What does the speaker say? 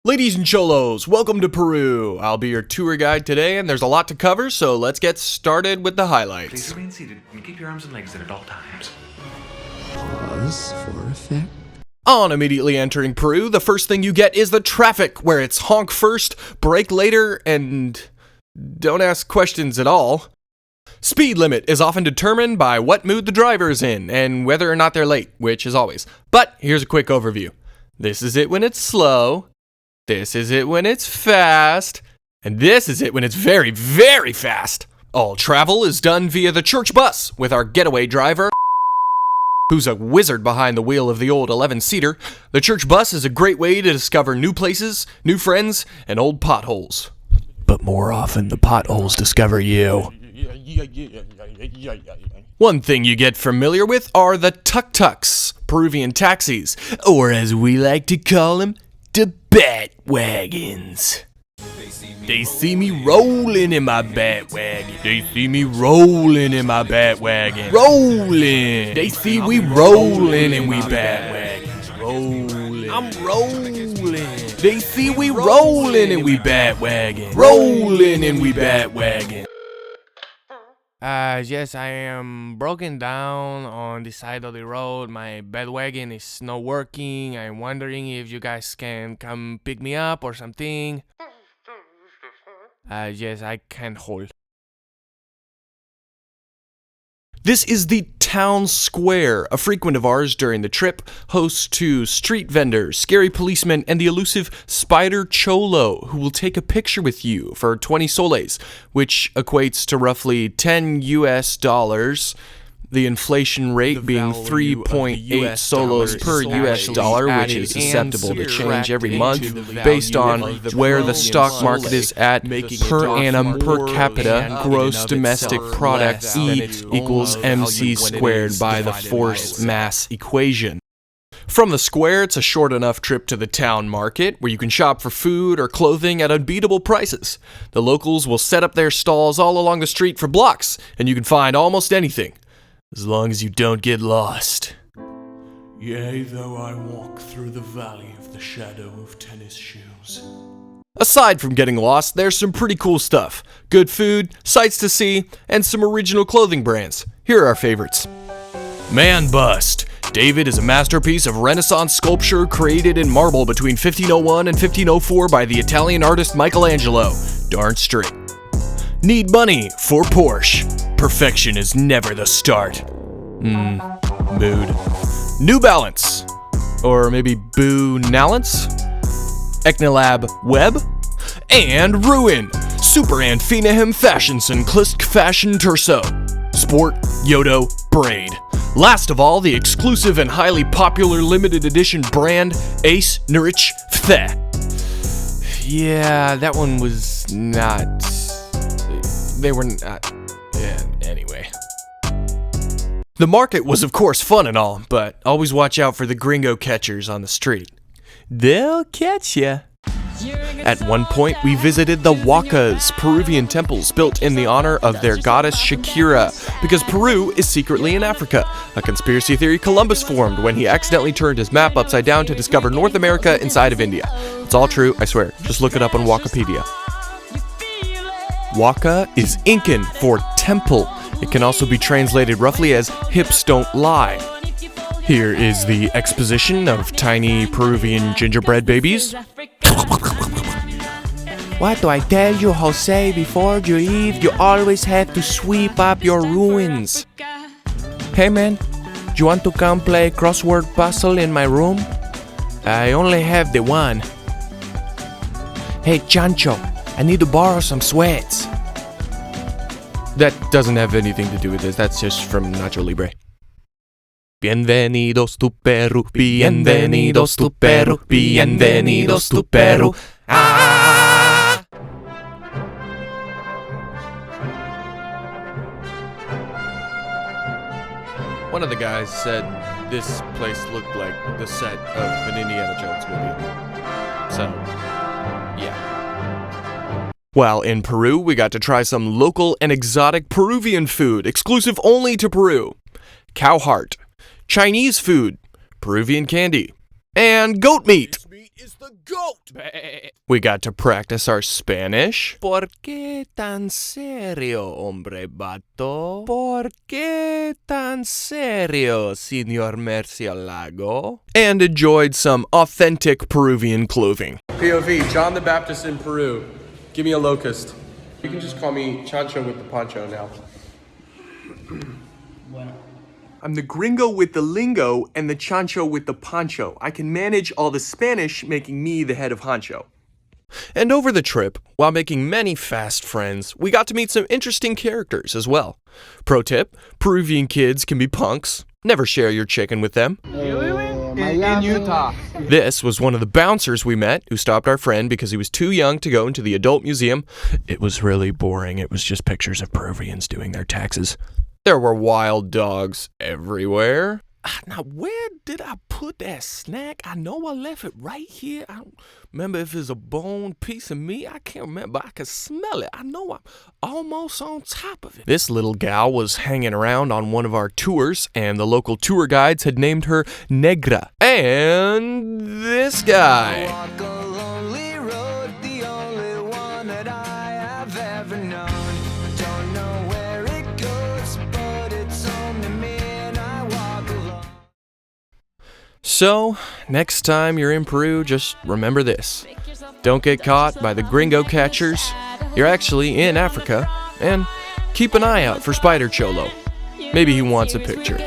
Ladies and cholos, welcome to Peru. I'll be your tour guide today, and there's a lot to cover, so let's get started with the highlights. Please remain seated and keep your arms and legs at all times. Pause for effect. On immediately entering Peru, the first thing you get is the traffic, where it's honk first, brake later, and don't ask questions at all. Speed limit is often determined by what mood the driver is in, and whether or not they're late, which is always. But here's a quick overview. This is it when it's slow. This is it when it's fast, and this is it when it's very, very fast. All travel is done via the church bus with our getaway driver, who's a wizard behind the wheel of the old 11-seater. The church bus is a great way to discover new places, new friends, and old potholes. But more often, the potholes discover you. One thing you get familiar with are the tuk-tuks, Peruvian taxis, or as we like to call them, the bat wagons. They see me rolling in my bat wagon. They see me rolling in my bat wagon. Rolling. They see we rolling and we bat wagons. Rolling. I'm rolling. They see we rolling and we bat wagon. Rolling and we bat wagon. Yes, I am broken down on the side of the road. My bedwagon is not working. I'm wondering if you guys can come pick me up or something. Yes, I can't hold. This is the town square. A frequent of ours during the trip hosts to street vendors, scary policemen, and the elusive Spider Cholo, who will take a picture with you for 20 soles, which equates to roughly $10. The inflation rate being 3.8 solos per US dollar, which is susceptible to change every month based on where the stock market is at per annum per capita gross domestic product E equals MC squared by the force mass equation. From the square, it's a short enough trip to the town market where you can shop for food or clothing at unbeatable prices. The locals will set up their stalls all along the street for blocks, and you can find almost anything. As long as you don't get lost. Yea, though I walk through the valley of the shadow of tennis shoes. Aside from getting lost, there's some pretty cool stuff. Good food, sights to see, and some original clothing brands. Here are our favorites. Man Bust. David is a masterpiece of Renaissance sculpture created in marble between 1501 and 1504 by the Italian artist Michelangelo. Darn straight. Need money for Porsche. Perfection is never the start. Mood. New Balance. Or maybe Boo Nallance? Eknalab Web. And Ruin. Super and Finahem Fashionson Klisk Fashion Terso. Sport Yodo Braid. Last of all, the exclusive and highly popular limited edition brand Ace Nurich Fthe. Yeah, that one was not... They were not... Yeah, anyway. The market was of course fun and all, but always watch out for the gringo catchers on the street. They'll catch ya. At one point, we visited the Huacas, Peruvian temples built in the honor of their goddess Shakira, because Peru is secretly in Africa, a conspiracy theory Columbus formed when he accidentally turned his map upside down to discover North America inside of India. It's all true, I swear. Just look it up on Wikipedia. Huaca is Incan for temple. It can also be translated roughly as hips don't lie. Here is the exposition of tiny Peruvian gingerbread babies. What do I tell you, Jose? Before you leave, you always have to sweep up your ruins. Hey man, do you want to come play crossword puzzle in my room? I only have the one. Hey Chancho, I need to borrow some sweats. That doesn't have anything to do with this, that's just from Nacho Libre. Bienvenidos to Peru, bienvenidos to Peru, bienvenidos to Peru. Ah! One of the guys said this place looked like the set of an Indiana Jones movie. So, yeah. While in Peru, we got to try some local and exotic Peruvian food, exclusive only to Peru. Cow heart, Chinese food, Peruvian candy, and goat meat. is the GOAT! We got to practice our Spanish. ¿Por qué tan serio, hombre vato? ¿Por qué tan serio, señor Murcielago? And enjoyed some authentic Peruvian clothing. POV, John the Baptist in Peru. Give me a locust. You can just call me Chancho with the poncho now. I'm the gringo with the lingo and the chancho with the poncho. I can manage all the Spanish, making me the head of honcho. And over the trip, while making many fast friends, we got to meet some interesting characters as well. Pro tip, Peruvian kids can be punks. Never share your chicken with them. In Utah. This was one of the bouncers we met who stopped our friend because he was too young to go into the adult museum. It was really boring. It was just pictures of Peruvians doing their taxes. There were wild dogs everywhere. Now, where did I put that snack? I know I left it right here. I don't remember if it's a bone piece of meat. I can't remember. I can smell it. I know I'm almost on top of it. This little gal was hanging around on one of our tours, and the local tour guides had named her Negra. And this guy. Walk a lonely road, the only one that I have ever known. Don't know where it goes, but it's home to me, and I walk alone. So, next time you're in Peru, just remember this. Don't get caught by the gringo catchers. You're actually in Africa. And keep an eye out for Spider Cholo. Maybe he wants a picture.